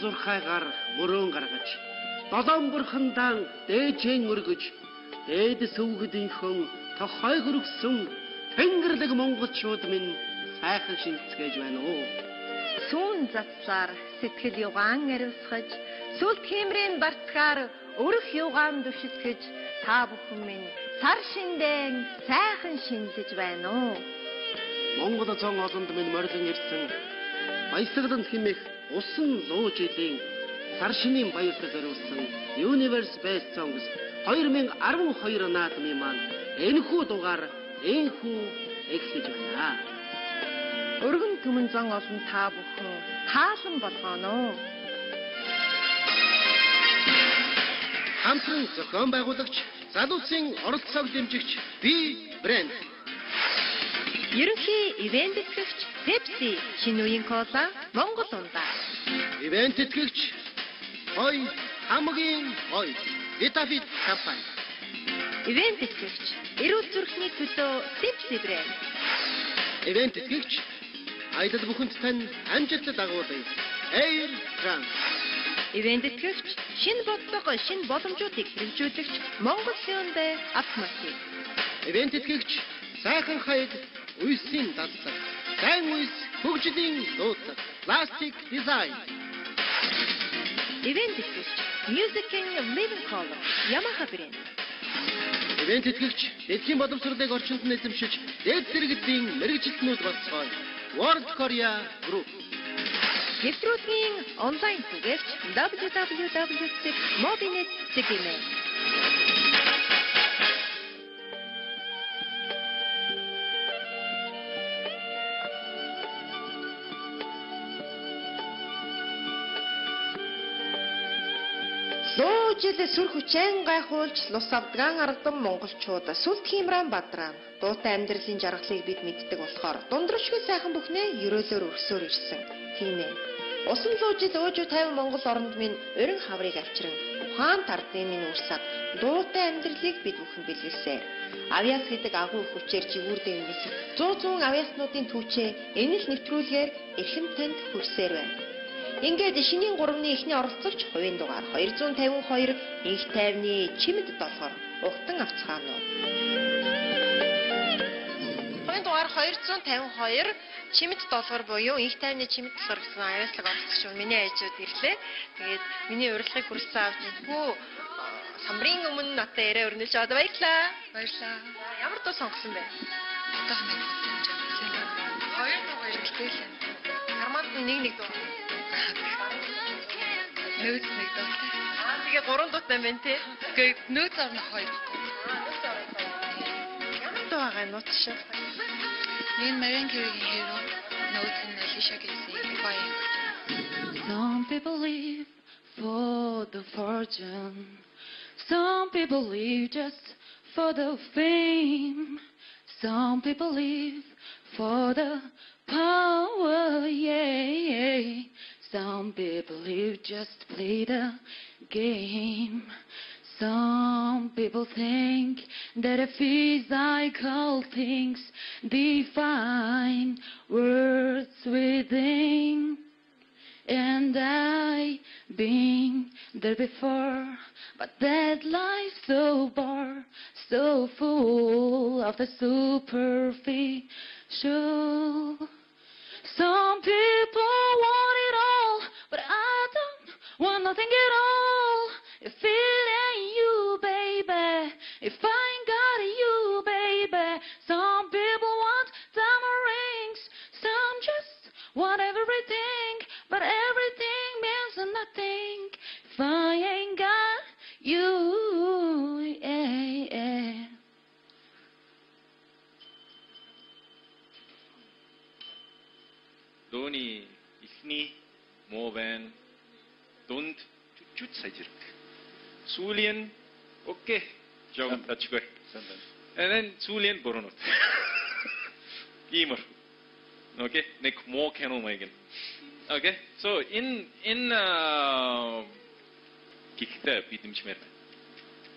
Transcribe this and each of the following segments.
зурхайгаар мөрөөн гаргаж, долоон бурхандаан дээжэн өргөж, дээдэс өвгдөнхөн тохой хөргсөн Тэнгэрлэг монголчууд минь сайхан шинцгээж байна уу. Сүүн заслаар сэтгэл югаан ариусгаж, сүлд хэмрийн барцгаар өрөх югаан дүшитгэж, та бүхэн минь сар шиндэн сайхан шинэлж байна уу. Монгол зон олонд минь морилон ирсэн баясгалан хэмэх усан 100 жилийн сар шинийн баярлал зориулсан Universe Best Songs 2012 наадмын маань энэхүү дугаар энхүү эхлэж байна. Өргөн түмэн зон олон та бүхэн таалан болгоно. Хамтран зохион байгуулагч, залуусын оролцоог дэмжигч би брэнд. Ерөнхий ивент тэтгэгч Pepsi, шинэ үеийн кола, Монгол ундаа. Ивент тэтгэгч Хой хамгийн хой Vitafit компани. Ивент тэтгэгч эрүүл зүрхний төлөө Pepsi брэнд. Ивент тэтгэгч аялал бүхэнд тань амжилт дагуулъя. Air France. Ивент тэтгэгч шинэ бодлого, шинэ боломжуудыг хэрэгжүүлэгч Монгол Hyundai автомобиль. Ивент тэтгэгч сайхан хаяг үйсийн дадлаг. Сайн үйс хөгжлийн дуудлага. Пластик дизайн. Ивент тэтгэгч Music and Living Color Yamaha брэнд. Ивент тэтгэгч дэлхийн боловсролыг орчинд нь эзэмшиж, дээд зэрэгтийн мэрэгжилтнүүд болцгооё. World Korea Group. Нэвтрүүлгийн онлайн түгээгч www.mobinet.com. Луужил сүр хүчэн гайхуулж лус авдгаан ардан монголчууд сүлд хиймран бадраа дуутай амьдралын жаргалыг бид мэддэг болохоор дундрашгүй сайхан бүхнээ ерөөлөөр өргсөөр ирсэн. Тийм ээ. Усан луужил өөжөө 50 Монгол оронд минь өрн хаврыг авчран ухаан тардын минь урсаад дуутай амьдралыг бид бүхэн бэлгэлсээр. Авьяас гэдэг агуу хүчээр жигүүрдээ үнэсэх 100 авьяаснуудын түүчээ энэ л нэвтрүүлгээр эрхэм танд хүрсээр байна. Ингээд шинийн 3-ны эхний оролцогч хувийн дугаар 252 инх тайвны чимэд долгоор угтан авцгаана уу. Хувийн дугаар 252 чимэд долгоор буюу инх тайвны чимэд долгоор гэсэн аюуллаг оролцогч миний ээжүүд ирлээ. Тэгээд миний урилгыг хүрсэн авч идэггүй самбарын өмнө надад яриа өрнөж аваад баярлаа. Баярлаа. Ямар дуу сонгосон бэ? Одоо хоёр дуу хэлтэй л. Арманд нэг дуу. Нөөц нэг доо. Тэгээ 3 дуутай байна те. Тэгээ нөөц орно 2. Ямар дуу байгаа нууц шиг. Нэг Mariah Carey-ийн Hero, нөөц нь Alicia Keys-ийн Fire. Some people live for the fortune. Some people live just for the fame. Some people live for the power, yeah. Some people live just play the game. Some people think that physical things define words within. And I've been there before, but that life's so bored, so full of the superficial. Some people want it all, but I don't want nothing at all. If it ain't you, baby, if I ain't got you, baby. Some people want diamond rings, some just want everything, but everything means nothing if I ain't got you, yeah. Дууны эхний муу байна. Дунд чуть сайжирх. Сүүлийн окей. Жогон тачгүй. And сүүлийн борнот. Гимэр. Okay, нэг муу кэнэ маяг. Okay. So in гихтэ бидэмчмэр.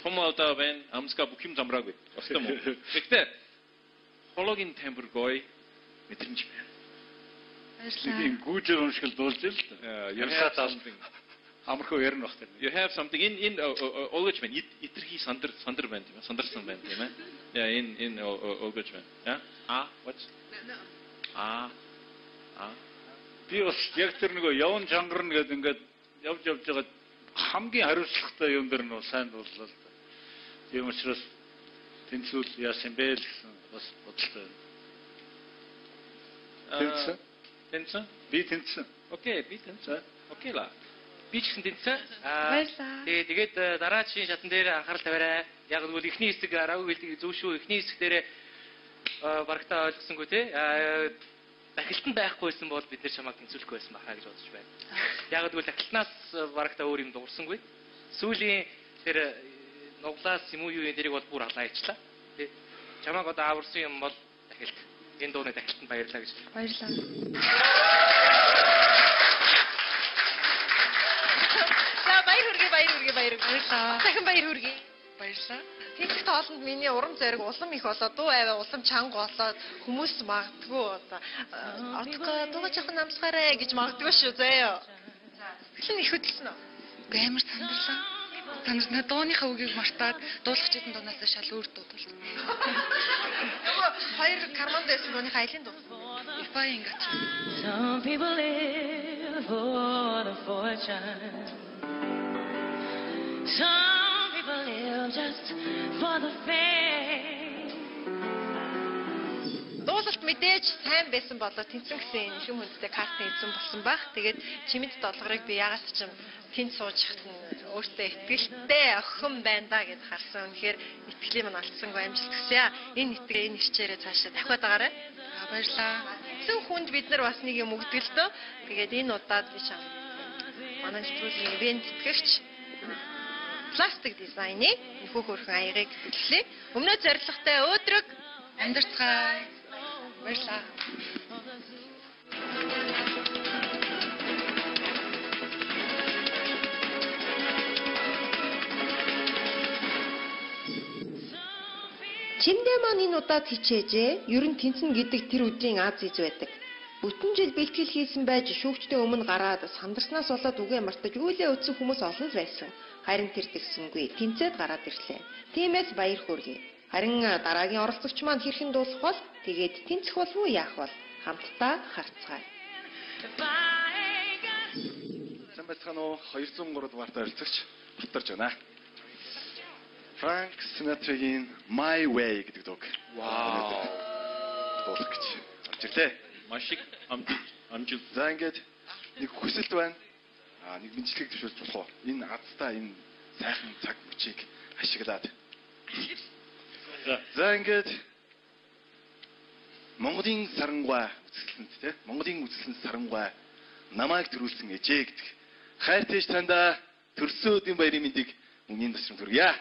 Томалта бэн амска бүхим замраагүй. Остом. Гэхдээ хологийн темпер гой мэдрэмжмэр. Тийм гүйжээр уншгал дуулж л You have something. амархуу ярина бах тэр. You have something in Olgoj man. Итерхий сандар байна тийм ээ. Сандарсан байна тийм ээ. Yeah, in Olgoj man. Yeah. What? Би бас яг тэр нөгөө явн чангарна гэдэг ингээд явж байгаа хамгийн хариуцлагатай юм дэр нь сайн дууллаа л да. Тийм учраас тэнцвэл яасан бэ л гэсэн бас бодлоо. Тэнцэн? Би тэнцсэн. Окей, би тэнцэн. Окей ла. Би ч гэсэн тэнцсэн. Баярлалаа. Тэгээд дараагийн шатан дээр анхаарал тавиарай. Яг л ихний хэсэг араагүй хэлдэг зөв шүү. Ихний хэсэг дээр барагтаа ойлгосонгүй те. Дахилтанд байхгүйсэн бол бид нэр чамайг тэнцүүлэхгүй байсан бахаа гэж бодож байна. Яг л дахилтнаас барагтаа өөр юм дуурсангүй. Сүүлийн тэр нуглаас юм уу юу энэ дэрийг бол бүр алаачлаа. Тэ. Чамайг одоо аварсан юм бол дахилт. Энэ дууны дахилтанд баярлалаа гэж. Баярлалаа. Баярлалаа. Дахин баяр хүргэе. Баярлалаа. Тэнцэх тоолонд миний урам зориг улам их болоод дуу аваа улам чанга болоод хүмүүс магадгүй одоо дууга жоохон намсгаарэ гэж магадгүй шүү заяа. Тэгсэн их хөдөлсөн үү? Үгүй амар сандлаа. Сандрна дууныхаа үгийг мартаад дуулахчдын дуунаас шал өөр дуудвал. Хоёр карманд байсан дууныхаа айлын дуу. Ипа ингэж. Some people live for the fortune. Some people live just for the fame. Дуулалт мэдээж сайн байсан болоо тэнцэн гэсэн энэ шүм хүндтэй кастинг хийсэн болсон баг. Тэгээд чимэд долгорыг би ягаад ч юм тэнд суужихт нь өөртөө итгэлтэй охин байна да гэж харсан. Үнэхээр итгэлийн мань алдсангүй амжилт хүсье. Энэ итгэл энэ ирчээрээ цаашаа дахиад байгаарай. Баярлаа. Эцэн хүнд бид нар бас нэг юм өгдөг л дөө. Тэгээд энэ удаад би чам манай нэвтрүүлгийн ивент тэтгэгч пластик дизайны нөхөө хөрхөн аягыг бэлгэлээ. Өмнөө зорилготой өөдрөг Амьдарцгаая. Баярлалаа. Чиндээ маань энэ удаад хичээжээ. Ер нь тэнцэн гэдэг тэр өдрийн аз ийж байдаг. Бүтэн жил бэлтгэл хийсэн байж шүүгчдийн өмнө гараад сандарснаас болоод үгээ мартаж үйлээ өтсөн хүмүүс олон л байсан. Харин тэр тэгсэнгүй. Тэнцээд гараад ирлээ. Тиймээс баяр хүргэе. Харин дараагийн оролцогч маань хэрхэн дуусах бол тэгээд тэнцэх болов уу яах бол хамтдаа харцгаая. Сайн байцгаана уу? 203 дугаартай оролцогч батарж байна. Frank Sinatra-гийн My Way гэдэг дог. Вау. Дуулах гэж орж ирлээ. Маш их амжилт. За ингээд нэг хүсэлт байна. Нэг мэдлэгийг төвшүүлж болох уу? Энэ азтай энэ сайхан цаг мөчийг ашиглаад. За ингээд Монголын сарангаа үзэсгэлэнт тий? Монголын үзэсгэлэнт сарангаа намайг төрүүлсэн ээжээ гэдэг. Хайртай танда төрсөн өдрийн баярын мэндийг үнийн тусрам төргийа.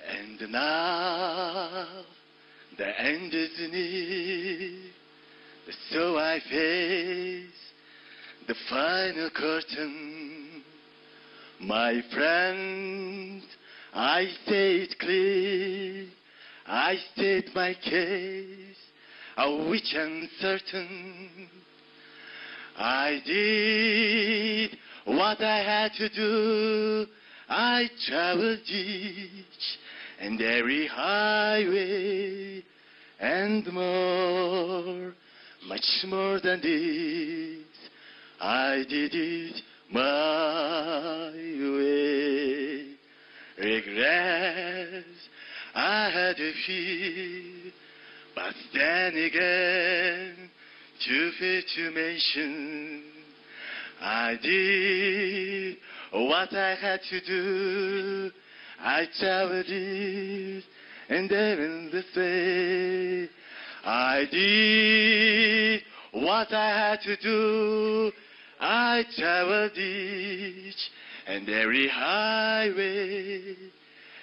And now the end is near, so I face the final curtain. My friend, I say it clear, I state my case, which uncertain. I did what I had to do. I traveled each and every highway and more, much more than this. I did it my way. Regrets I had a few, but then again, too few to mention. I did what I had to do. I traveled it and even the way. I did what I had to do. I traveled each and every highway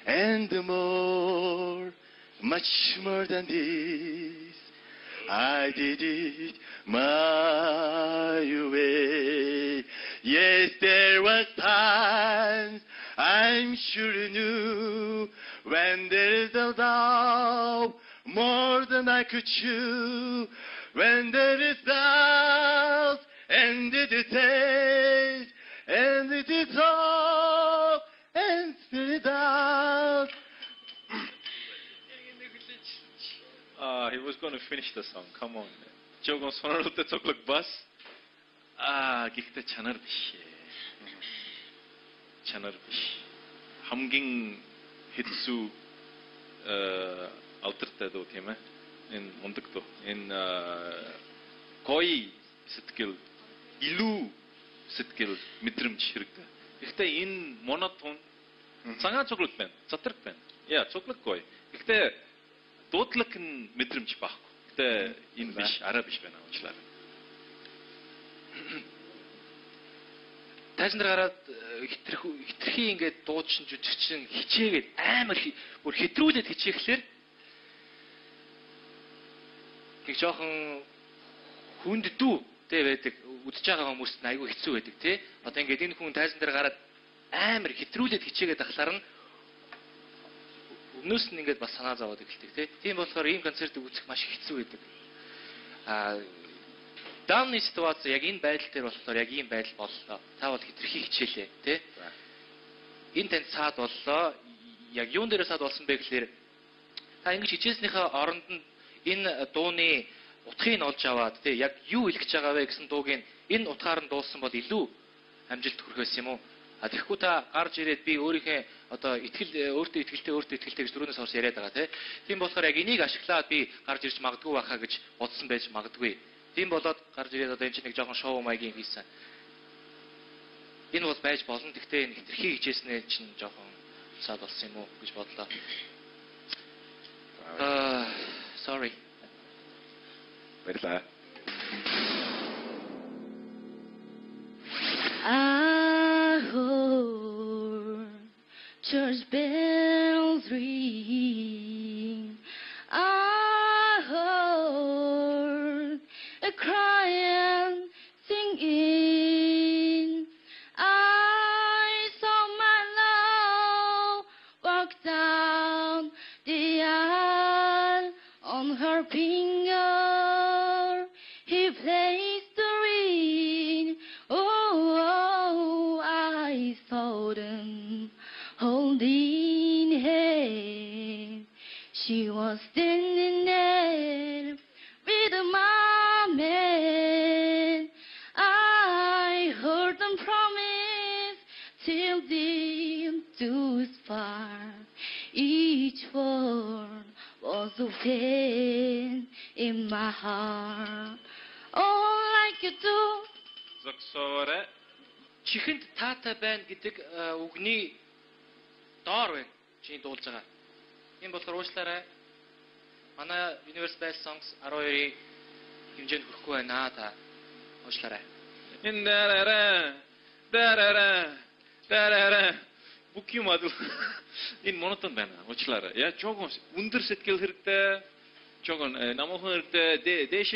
and more, much more than this. I did it my way. Yes, there was times I'm sure you knew When there is a doubt more than I could chew. When there is doubt and it is hate and it is hope and spirit out. He was going to finish the song. Come on. 조금 손을 때 조금 бас. гэхдээ чанар биш. Чанар биш. Хамгийн хэцүү алдартай дуу тийм ээ. Энэ мундаг дуу. Энэ гоё сэтгэл, илүү сэтгэл мэдрэмж хэрэгтэй. Гэхдээ энэ монотон цагаан цуглаг байна. Задраг байна. Яа, цуглаг гоё. Гэхдээ дуудлаг нь мэдрэмж байхгүй. Гэхдээ энэ биш, арай биш байна уучлаарай. Тайзан дээр гараад хитрхи ингээд дуучин жүжигчин хичээгээд амар бүр хэтрүүлээд хичээхлээр нэг жоохон хүнддүү тэ байдаг үдчихэж байгаа хүмүүст айгүй хэцүү байдаг тий. Одоо ингээд энэ хүн тайзан дээр гараад амар хэтрүүлээд хичээгээд ахлаар нь өмнөөс нь ингээд бас санаа зовоод эхэлдэг тий. Тийм болохоор ийм концертыг үзэх маш хэцүү байдаг. Даунны ситуац яг энэ байдал дээр болохоор яг ийм байдал боллоо. Та бол хитрхи хичээлээ тий. Энэ танд саад боллоо. Яг юун дээр саад болсон бэ гэхээр та ингэж хичээснийхээ оронд нь энэ дууны утгыг олж аваад тий яг юу хэлэх гэж байгаа вэ гэсэн дууг энэ утгаар нь дуулсан бол илүү амжилт хүрхээс юм уу? Тэгэхгүй та гарч ирээд би өөрийнхөө одоо өөртөө итгэлтэй гэж дөрөвнөөс хойш яриад байгаа тий. Тийм болохоор яг энийг ашиглаад би гарч ирж магадгүй байхаа гэж бодсон байж магадгүй. Тийм болоод гарч ирээд одоо энэ чинь нэг жоохон шоу маягийн хийсэн. Энэ бол байж болно. Гэхдээ энэ хитрхи хичээснээ чинь жоохон саад болсон юм уу гэж бодлоо. Sorry. Баярлалаа. I heard church bells ring. I heard a cry and singing. I saw my love walk down the aisle on her finger. He placed the ring. Oh, I saw them holding hands. She was standing there with my man. I heard them promise till deep to far. Each word was a pain in my heart. Oh, like you do. Зогсоорой. Чихэнд таатай байна гэдэг үгний доор байна. Чиний дуулж байгаа. Энэ болохоор уучлаарай. Манай Universe Best Songs 12-ийн хэмжээнд хүрэхгүй байна та. Уучлаарай. Энэ дарара бүх юм адил энэ монотон байна. Уучлаарай. Яа жоохон өндөр сэтгэл хэрэгтэй. Жоохон намайг хэрэгтэй. Дээш